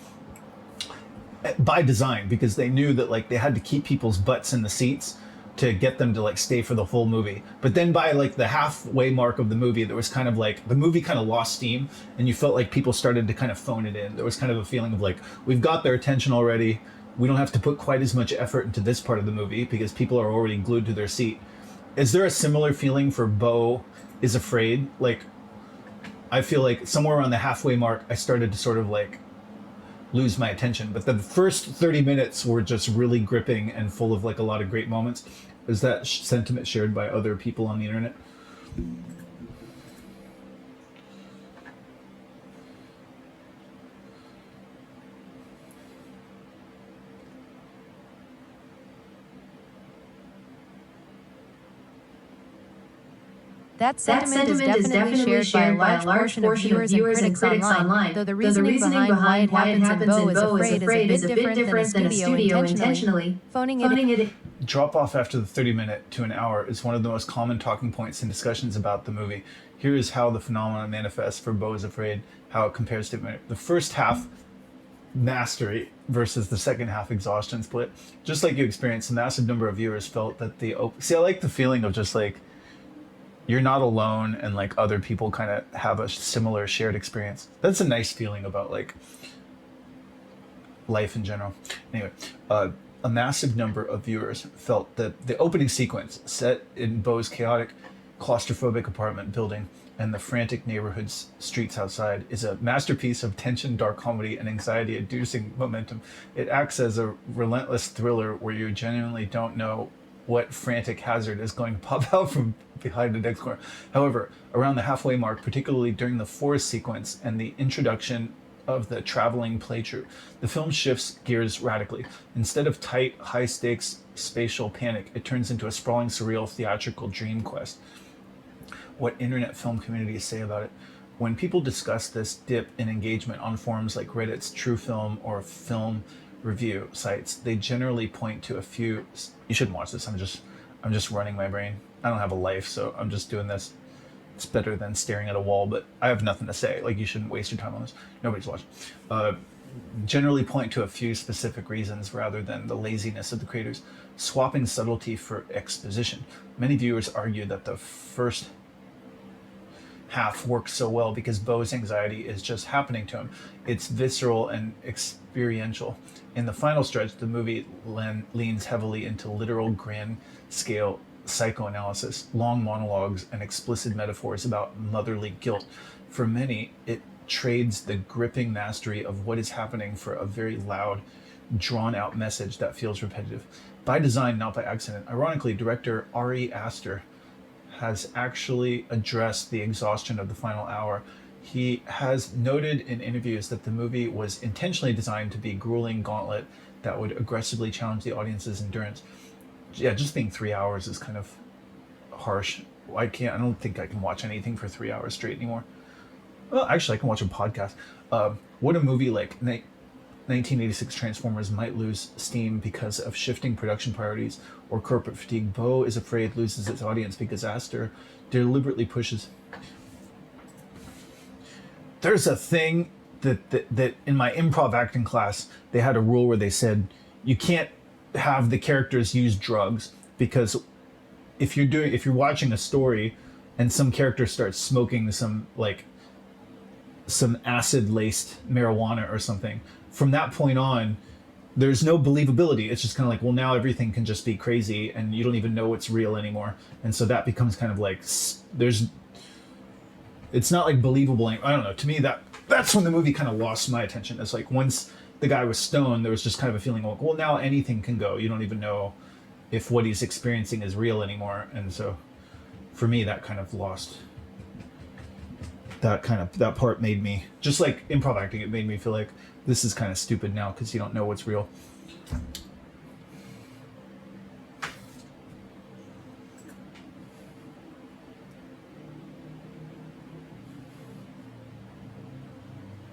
by design because they knew that like they had to keep people's butts in the seats to get them to like stay for the whole movie. But then by like the halfway mark of the movie, there was kind of like the movie kind of lost steam, and you felt like people started to kind of phone it in. There was kind of a feeling of like, we've got their attention already. We don't have to put quite as much effort into this part of the movie because people are already glued to their seat. Is there a similar feeling for Beau is Afraid? Like, I feel like somewhere around the halfway mark, I started to sort of like lose my attention. But the first 30 minutes were just really gripping and full of like a lot of great moments. Is that sentiment shared by other people on the internet?
That sentiment is definitely shared by a large portion of viewers and critics online, though the reasoning behind why it happens in Beau is Afraid is a bit different than a studio intentionally phoning it in.
Drop off after the 30-minute to an hour is one of the most common talking points in discussions about the movie. Here is how the phenomenon manifests for Beau is Afraid, how it compares to the first half mastery versus the second half exhaustion split. Just like you experienced, a massive number of viewers felt that I like the feeling of just like you're not alone and like other people kind of have a similar shared experience. That's a nice feeling about like life in general. Anyway, a massive number of viewers felt that the opening sequence set in Beau's chaotic claustrophobic apartment building and the frantic neighborhood's streets outside is a masterpiece of tension, dark comedy, and anxiety-inducing momentum. It acts as a relentless thriller where you genuinely don't know what frantic hazard is going to pop out from behind the next corner. However, around the halfway mark, particularly during the forest sequence and the introduction of the traveling play troupe, the film shifts gears radically. Instead of tight, high-stakes spatial panic, it turns into a sprawling, surreal, theatrical dream quest. What internet film communities say about it. When people discuss this dip in engagement on forums like Reddit's True Film or Film Review sites, they generally point to a few. You shouldn't watch this. I'm just running my brain. I don't have a life, so I'm just doing this. It's better than staring at a wall, but I have nothing to say. Like, you shouldn't waste your time on this. Nobody's watching. Generally point to a few specific reasons rather than the laziness of the creators, swapping subtlety for exposition. Many viewers argue that the first half works so well because Beau's anxiety is just happening to him. It's visceral and experiential. In the final stretch, the movie leans heavily into literal grand-scale psychoanalysis, long monologues, and explicit metaphors about motherly guilt. For many, it trades the gripping mastery of what is happening for a very loud, drawn-out message that feels repetitive. By design, not by accident. Ironically, director Ari Aster has actually addressed the exhaustion of the final hour. He has noted in interviews that the movie was intentionally designed to be a grueling gauntlet that would aggressively challenge the audience's endurance. Yeah, just being 3 hours is kind of harsh. I don't think I can watch anything for 3 hours straight anymore. Well, actually, I can watch a podcast. What a movie like 1986 Transformers might lose steam because of shifting production priorities or corporate fatigue. Beau is Afraid loses its audience because Aster deliberately pushes. There's a thing that in my improv acting class, they had a rule where they said you can't have the characters use drugs, because if you're watching a story and some character starts smoking some acid laced marijuana or something, from that point on there's no believability. It's just kind of like, well, now everything can just be crazy and you don't even know what's real anymore. And so that becomes kind of like, it's not like believable. I don't know. To me, that's when the movie kind of lost my attention. It's like once the guy was stoned, there was just kind of a feeling like, well, now anything can go. You don't even know if what he's experiencing is real anymore. And so for me, that kind of lost. That part made me, just like improv acting, it made me feel like this is kind of stupid now because you don't know what's real.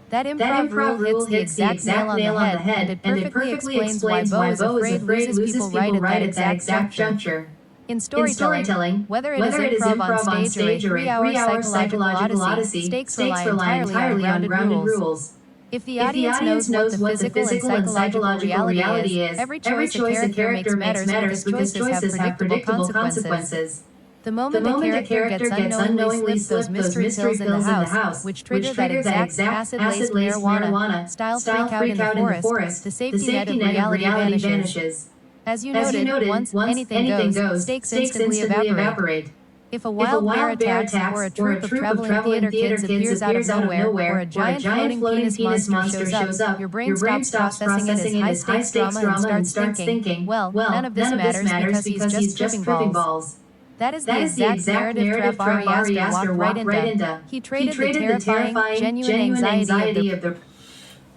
That improv rule hits the exact nail on the head, and it perfectly explains why Beau is Afraid loses people right at that exact juncture. In storytelling, whether it is improv on stage or a 3-hour psychological odyssey, stakes rely entirely on grounded rules. If the audience knows what the physical and psychological reality is, every choice a character makes matters because choices have predictable consequences. The moment the character gets unknowingly slipped those mystery pills in the house, which trigger that exact acid-laced marijuana style freak out in the forest, the safety net of reality vanishes. As you noted, once anything goes, stakes instantly evaporate. If a wild bear attacks, or a troupe of traveling theater kids appears out of nowhere, or a giant floating penis monster shows up, your brain stops processing it as high-stakes drama and starts thinking, well, none of this matters because he's just tripping balls. That is the exact narrative trap Ari Aster walked right into. He traded the terrifying, genuine anxiety of the...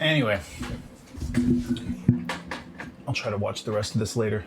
Anyway, I'll try to watch the rest of this later.